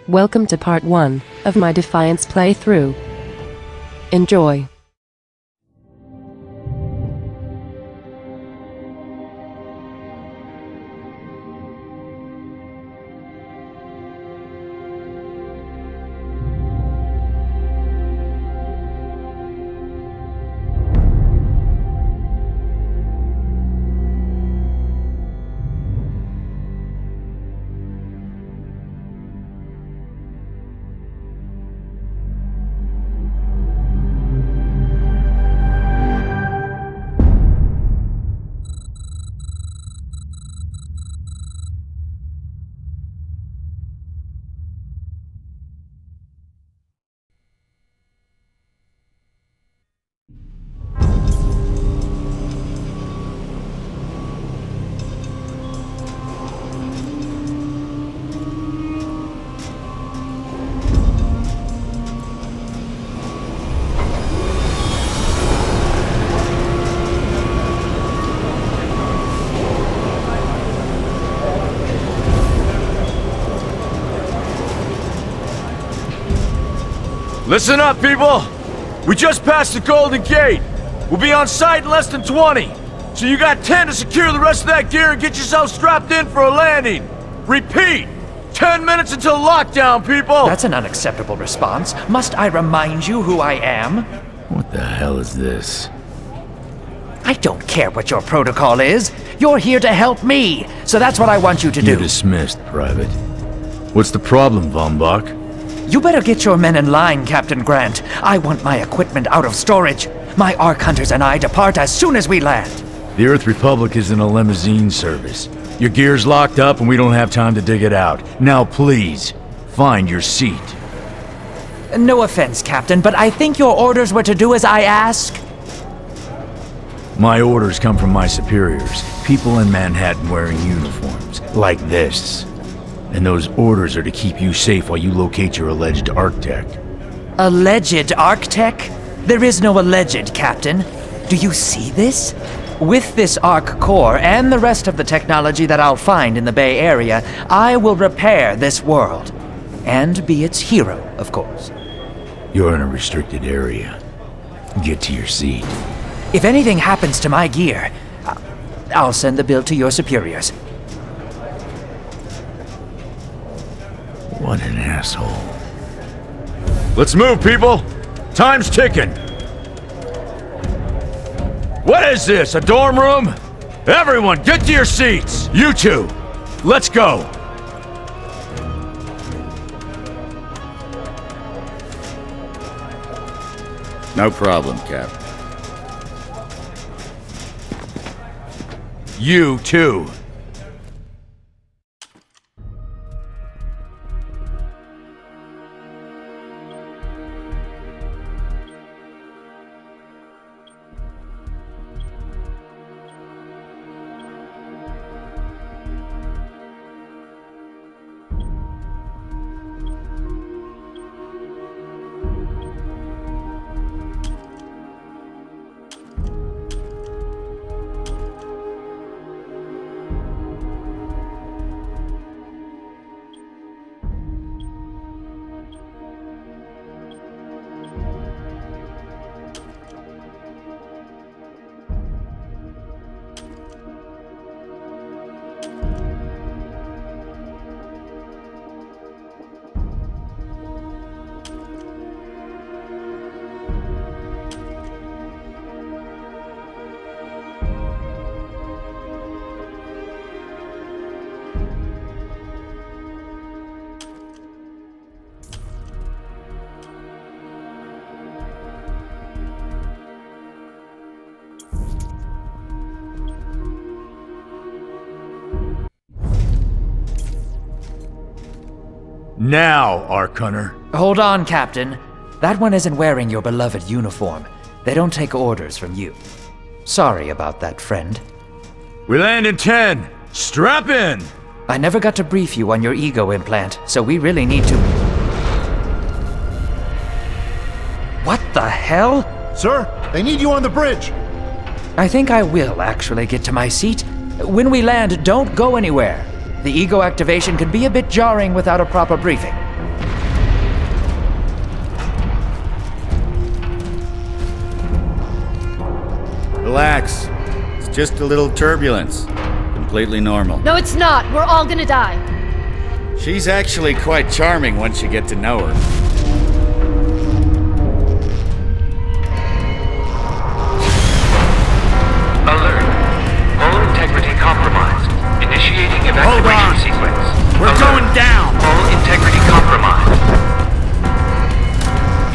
Welcome to part 1 of my Defiance playthrough. Enjoy. Listen up, people! We just passed the Golden Gate. We'll be on site in less than 20. So you got 10 to secure the rest of that gear and get yourself strapped in for a landing. Repeat! 10 minutes until lockdown, people! That's an unacceptable response. Must I remind you who I am? What the hell is this? I don't care what your protocol is. You're here to help me, so that's what I want you to do. You're dismissed, Private. What's the problem, Von Bach? You better get your men in line, Captain Grant. I want my equipment out of storage. My Ark Hunters and I depart as soon as we land. The Earth Republic is in a limousine service. Your gear's locked up and we don't have time to dig it out. Now please, find your seat. No offense, Captain, but I think your orders were to do as I ask. My orders come from my superiors, people in Manhattan wearing uniforms, like this. And those orders are to keep you safe while you locate your alleged Arc-Tech. Alleged Arc-Tech? There is no alleged, Captain. Do you see this? With this Arc core and the rest of the technology that I'll find in the Bay Area, I will repair this world. And be its hero, of course. You're in a restricted area. Get to your seat. If anything happens to my gear, I'll send the bill to your superiors. What an asshole. Let's move, people! Time's ticking! What is this, a dorm room? Everyone, get to your seats! You two! Let's go! No problem, Cap. You too! Now, Arc Hunter. Hold on, Captain. That one isn't wearing your beloved uniform. They don't take orders from you. Sorry about that, friend. We land in 10. Strap in! I never got to brief you on your ego implant, so we really need to... What the hell? Sir, they need you on the bridge. I think I will actually get to my seat. When we land, don't go anywhere. The ego activation can be a bit jarring without a proper briefing. Relax. It's just a little turbulence. Completely normal. No, it's not. We're all gonna die. She's actually quite charming once you get to know her. Alert. All integrity compromised. Initiating evacuation sequence. We're Alert. going down! All integrity compromised.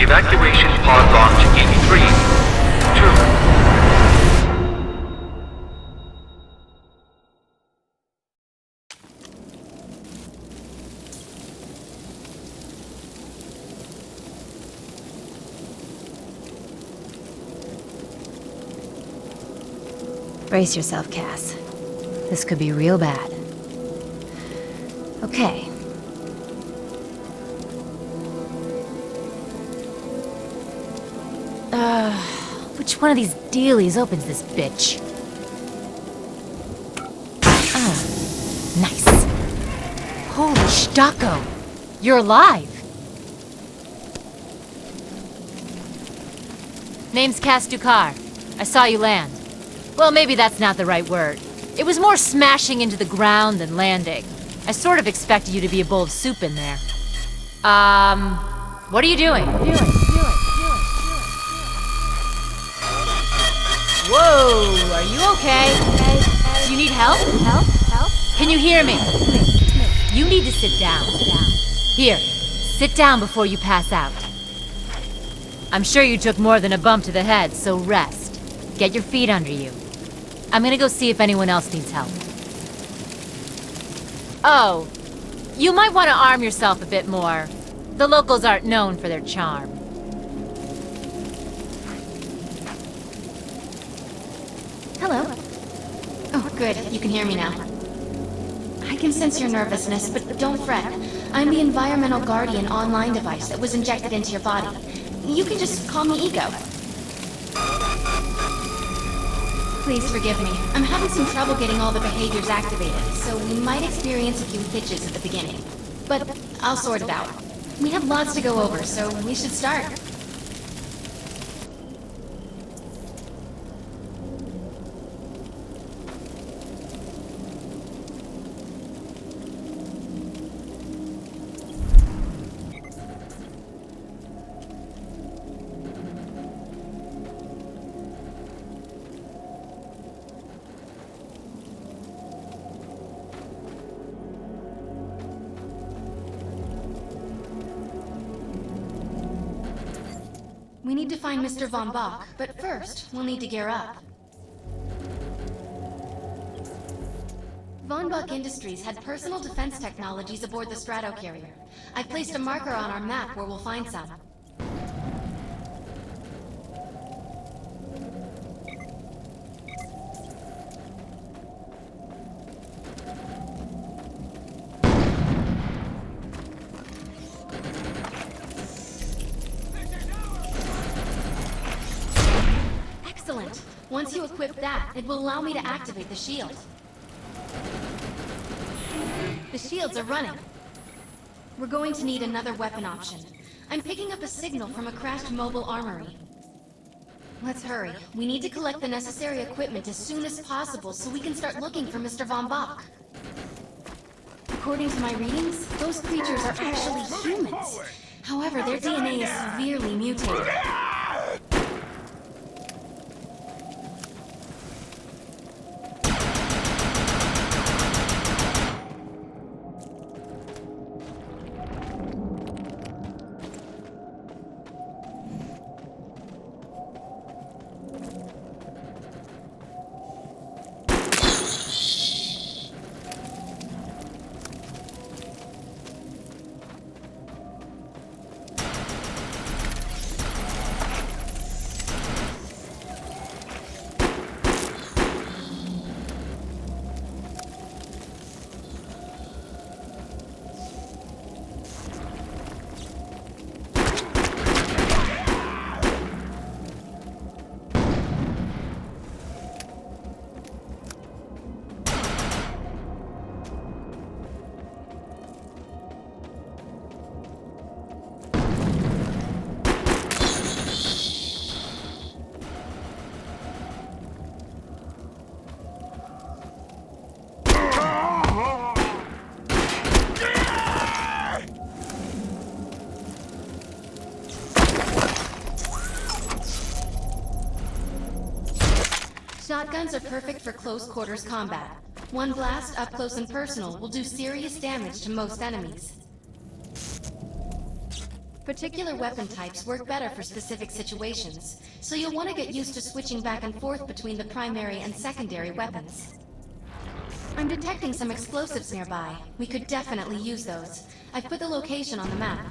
Evacuation pod launch in 3, 2... Brace yourself, Cass. This could be real bad. Okay. Which one of these dealies opens this bitch? Nice. Holy Stocko! You're alive! Name's Cass Dukar. I saw you land. Well, maybe that's not the right word. It was more smashing into the ground than landing. I sort of expected you to be a bowl of soup in there. What are you doing? Whoa, are you okay? Do you need help? Help? Can you hear me? You need to sit down. Here, sit down before you pass out. I'm sure you took more than a bump to the head, so rest. Get your feet under you. I'm gonna go see if anyone else needs help. Oh, you might want to arm yourself a bit more. The locals aren't known for their charm. Hello. Oh, good. You can hear me now. I can sense your nervousness, but don't fret. I'm the Environmental Guardian online device that was injected into your body. You can just call me Ego. Please forgive me. I'm having some trouble getting all the behaviors activated, so we might experience a few hitches at the beginning. But I'll sort it out. We have lots to go over, so we should start. We need to find Mr. Von Bach, but first, we'll need to gear up. Von Bach Industries had personal defense technologies aboard the Stratocarrier. I've placed a marker on our map where we'll find some. Excellent. Once you equip that, it will allow me to activate the shield. The shields are running. We're going to need another weapon option. I'm picking up a signal from a crashed mobile armory. Let's hurry. We need to collect the necessary equipment as soon as possible so we can start looking for Mr. Von Bach. According to my readings, those creatures are actually humans. However, their DNA is severely mutated. Shotguns are perfect for close quarters combat. One blast up close and personal will do serious damage to most enemies. Particular weapon types work better for specific situations, so you'll want to get used to switching back and forth between the primary and secondary weapons. I'm detecting some explosives nearby. We could definitely use those. I've put the location on the map.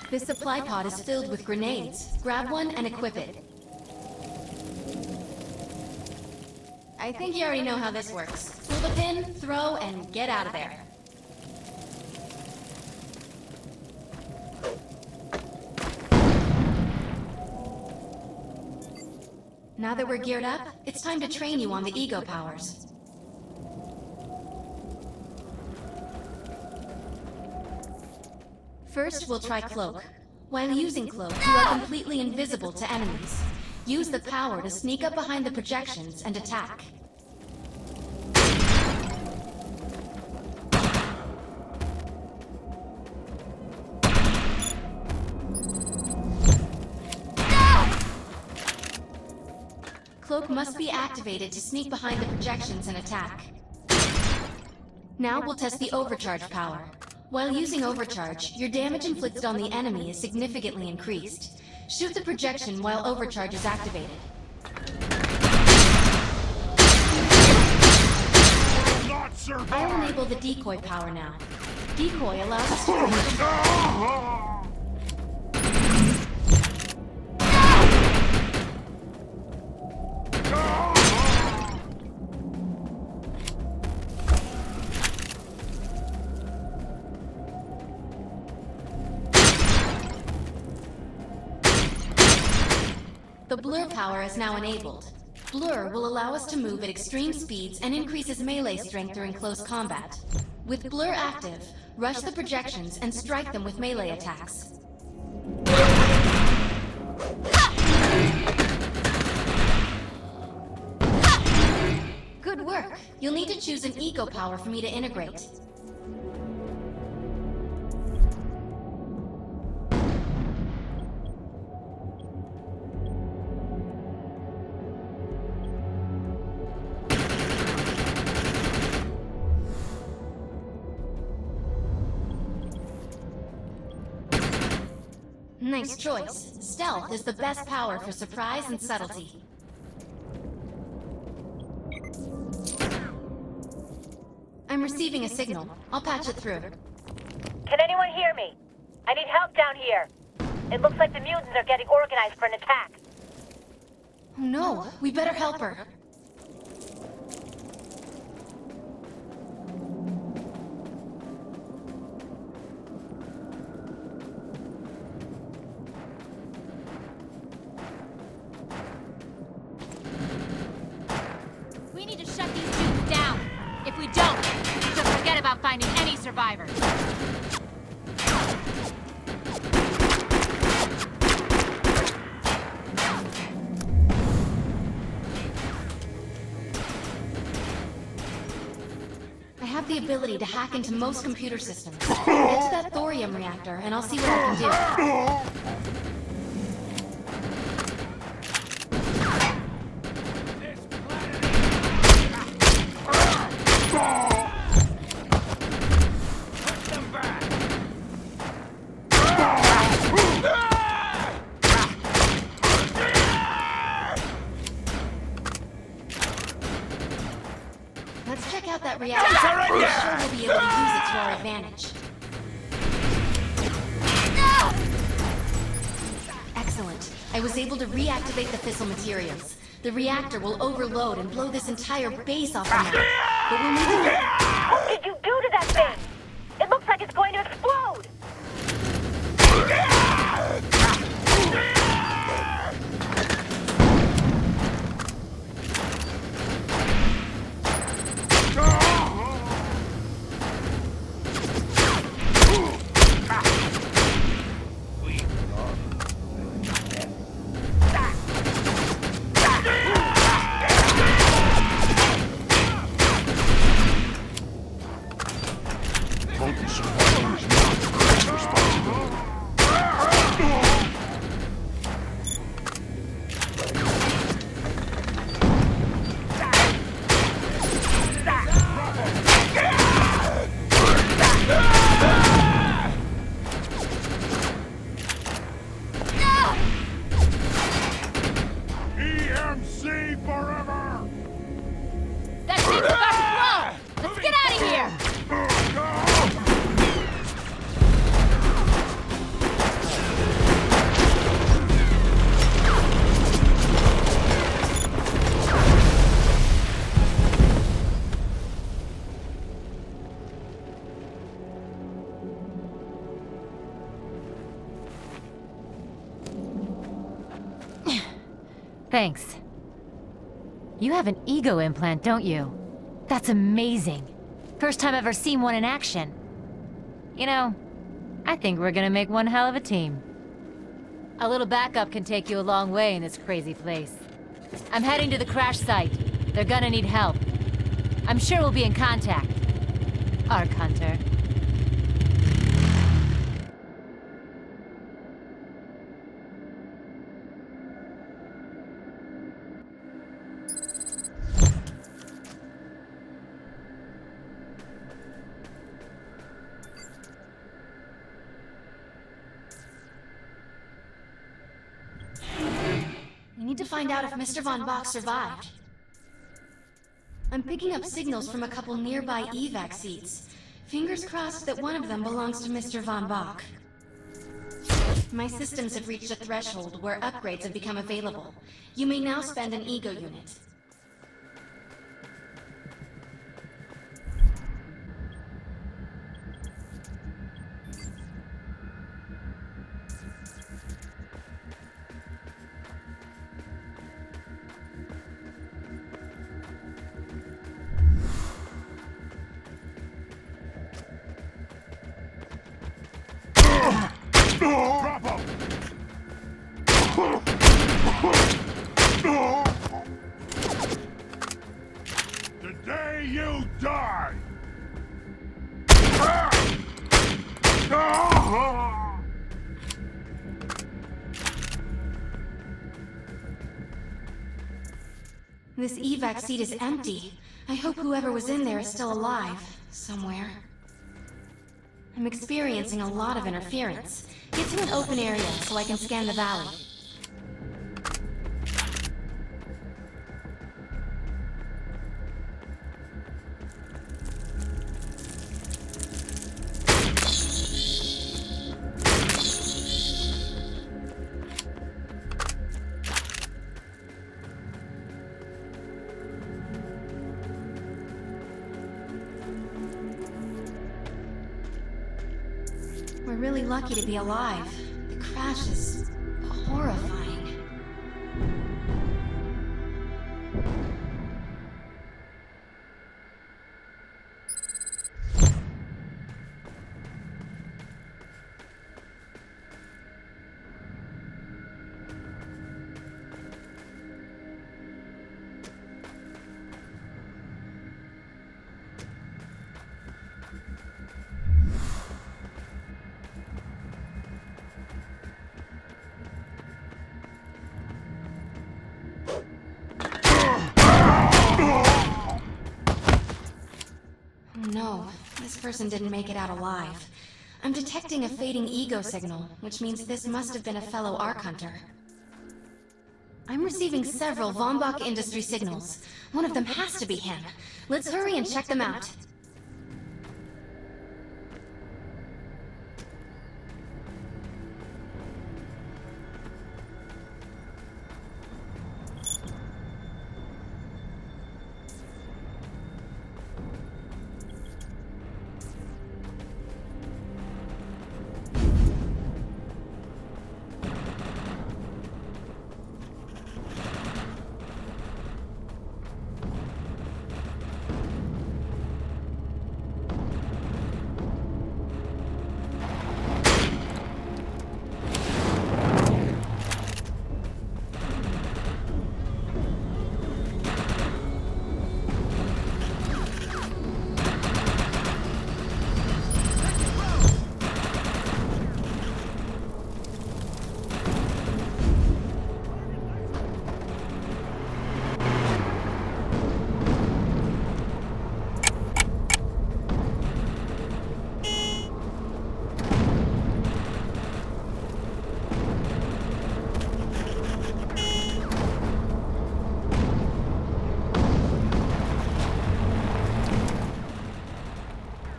This supply pod is filled with grenades. Grab one and equip it. I think you already know how this works. Pull the pin, throw, and get out of there. Now that we're geared up, it's time to train you on the ego powers. First, we'll try Cloak. While using Cloak, you are completely invisible to enemies. Use the power to sneak up behind the projections and attack. Cloak must be activated to sneak behind the projections and attack. Now we'll test the overcharge power. While using overcharge, your damage inflicted on the enemy is significantly increased. Shoot the projection while overcharge is activated. I'll enable the decoy power now. Decoy allows us to... The blur power is now enabled. Blur will allow us to move at extreme speeds and increases melee strength during close combat. With blur active, rush the projections and strike them with melee attacks. Good work! You'll need to choose an ego power for me to integrate. Nice choice. Stealth is the best power for surprise and subtlety. I'm receiving a signal. I'll patch it through. Can anyone hear me? I need help down here. It looks like the mutants are getting organized for an attack. Oh no, we better help her. We need to shut these dudes down. If we don't, just forget about finding any survivors. ability to hack into most computer systems. Get to that thorium reactor, and I'll see what I can do. Let's check out that reactor. I'm sure we'll be able to use it to our advantage. Excellent. I was able to reactivate the fissile materials. The reactor will overload and blow this entire base off the map. But we'll need to... What did you do to that thing? It looks like it's going to explode! That thing's about to blow! Let's get out of here! Thanks. You have an ego implant, don't you? That's amazing. First time I've ever seen one in action. You know, I think we're gonna make one hell of a team. A little backup can take you a long way in this crazy place. I'm heading to the crash site. They're gonna need help. I'm sure we'll be in contact. Arc Hunter. We need to find out if Mr. Von Bach survived. I'm picking up signals from a couple nearby evac seats. Fingers crossed that one of them belongs to Mr. Von Bach. My systems have reached a threshold where upgrades have become available. You may now spend an ego unit. The day you die! This evac seat is empty. I hope whoever was in there is still alive, somewhere. I'm experiencing a lot of interference. Get to an open area so I can scan the valley. We're really lucky to be alive. The crash is horrifying. person didn't make it out alive. I'm detecting a fading ego signal, which means this must have been a fellow Ark Hunter. I'm receiving several Von Bach Industry signals. One of them has to be him. Let's hurry and check them out.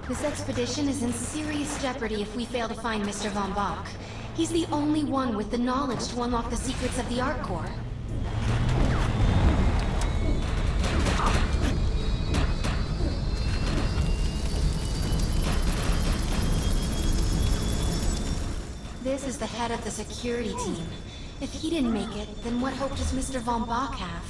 This expedition is in serious jeopardy if we fail to find Mr. Von Bach. He's the only one with the knowledge to unlock the secrets of the Ark Core. This is the head of the security team. If he didn't make it, then what hope does Mr. Von Bach have?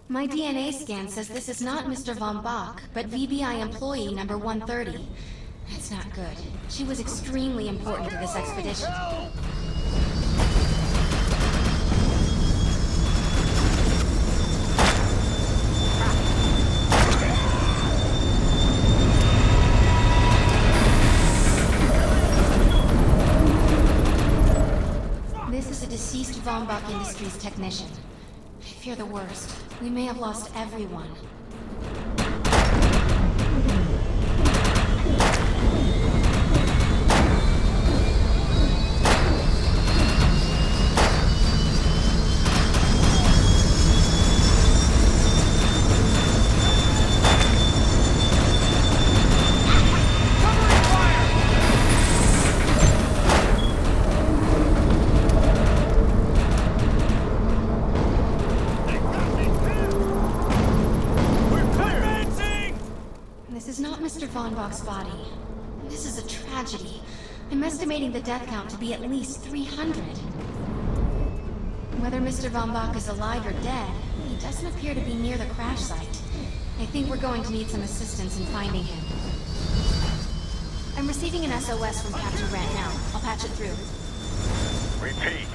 My DNA scan says this is not Mr. Von Bach, but VBI employee number 130. That's not good. She was extremely important to this expedition. This is a deceased Von Bach Industries technician. I fear the worst. We may have lost everyone. Von Bach's body. This is a tragedy. I'm estimating the death count to be at least 300. Whether Mr. Von Bach is alive or dead, he doesn't appear to be near the crash site. I think we're going to need some assistance in finding him. I'm receiving an SOS from Captain Grant now. I'll patch it through. Repeat.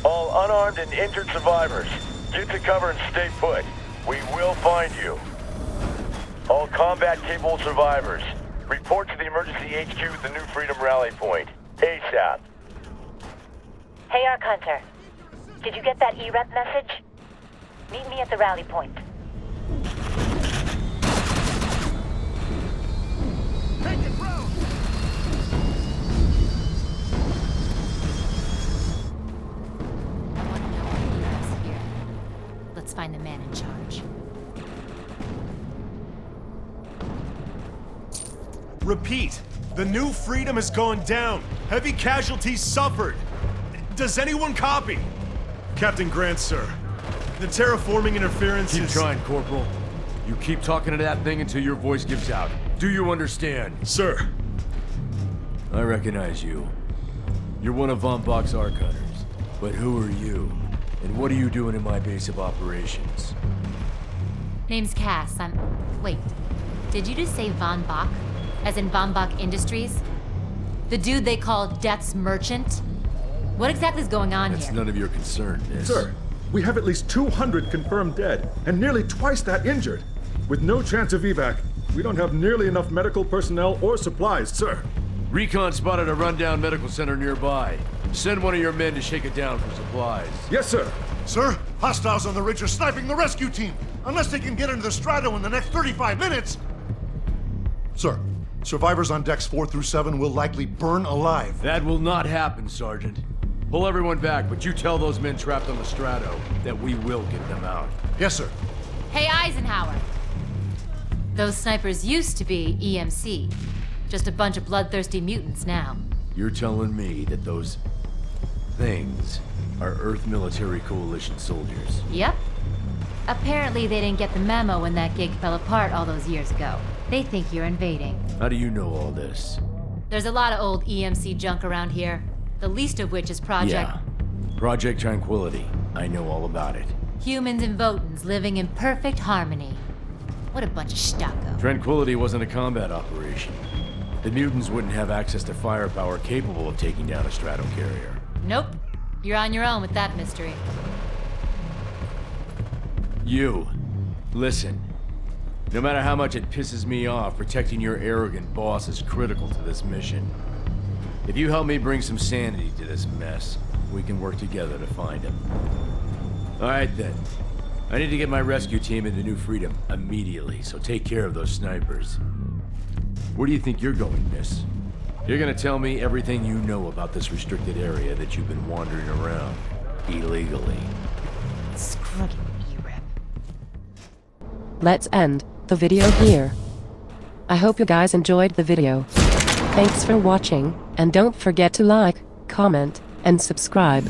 All unarmed and injured survivors, get to cover and stay put. We will find you. All combat-capable survivors, report to the emergency HQ at the New Freedom Rally Point. ASAP. Hey, Ark Hunter. Did you get that E-Rep message? Meet me at the rally point. Take it, bro! I want to know what he is here. Let's find the man in charge. Repeat, the New Freedom has gone down. Heavy casualties suffered. Does anyone copy? Captain Grant, sir. The terraforming interference Keep is... trying, Corporal. You keep talking to that thing until your voice gives out. Do you understand? Sir. I recognize you. You're one of Von Bach's Ark Hunters. But who are you? And what are you doing in my base of operations? Name's Cass. Wait. Did you just say Von Bach? As in Von Bach Industries? The dude they call Death's Merchant? What exactly is going on here? That's none of your concern, miss. Sir, We have at least 200 confirmed dead, and nearly twice that injured. With no chance of evac, we don't have nearly enough medical personnel or supplies, sir. Recon spotted a rundown medical center nearby. Send one of your men to shake it down for supplies. Yes, sir. Sir, hostiles on the ridge are sniping the rescue team. Unless they can get into the Strato in the next 35 minutes. Sir, survivors on decks 4 through 7 will likely burn alive. That will not happen, Sergeant. Pull everyone back, but you tell those men trapped on the Strato that we will get them out. Yes, sir. Hey, Eisenhower. Those snipers used to be EMC. Just a bunch of bloodthirsty mutants now. You're telling me that those things are Earth Military Coalition soldiers? Yep. Apparently they didn't get the memo when that gig fell apart all those years ago. They think you're invading. How do you know all this? There's a lot of old EMC junk around here. The least of which is Yeah. Project Tranquility. I know all about it. Humans and Votans living in perfect harmony. What a bunch of stucco. Tranquility wasn't a combat operation. The mutants wouldn't have access to firepower capable of taking down a strato carrier. Nope. You're on your own with that mystery. You. Listen. No matter how much it pisses me off, protecting your arrogant boss is critical to this mission. If you help me bring some sanity to this mess, we can work together to find him. Alright then. I need to get my rescue team into New Freedom immediately, so take care of those snipers. Where do you think you're going, miss? You're gonna tell me everything you know about this restricted area that you've been wandering around illegally. Screw you, E-Rep. Let's end the video here. I hope you guys enjoyed the video. Thanks for watching, and don't forget to like, comment, and subscribe.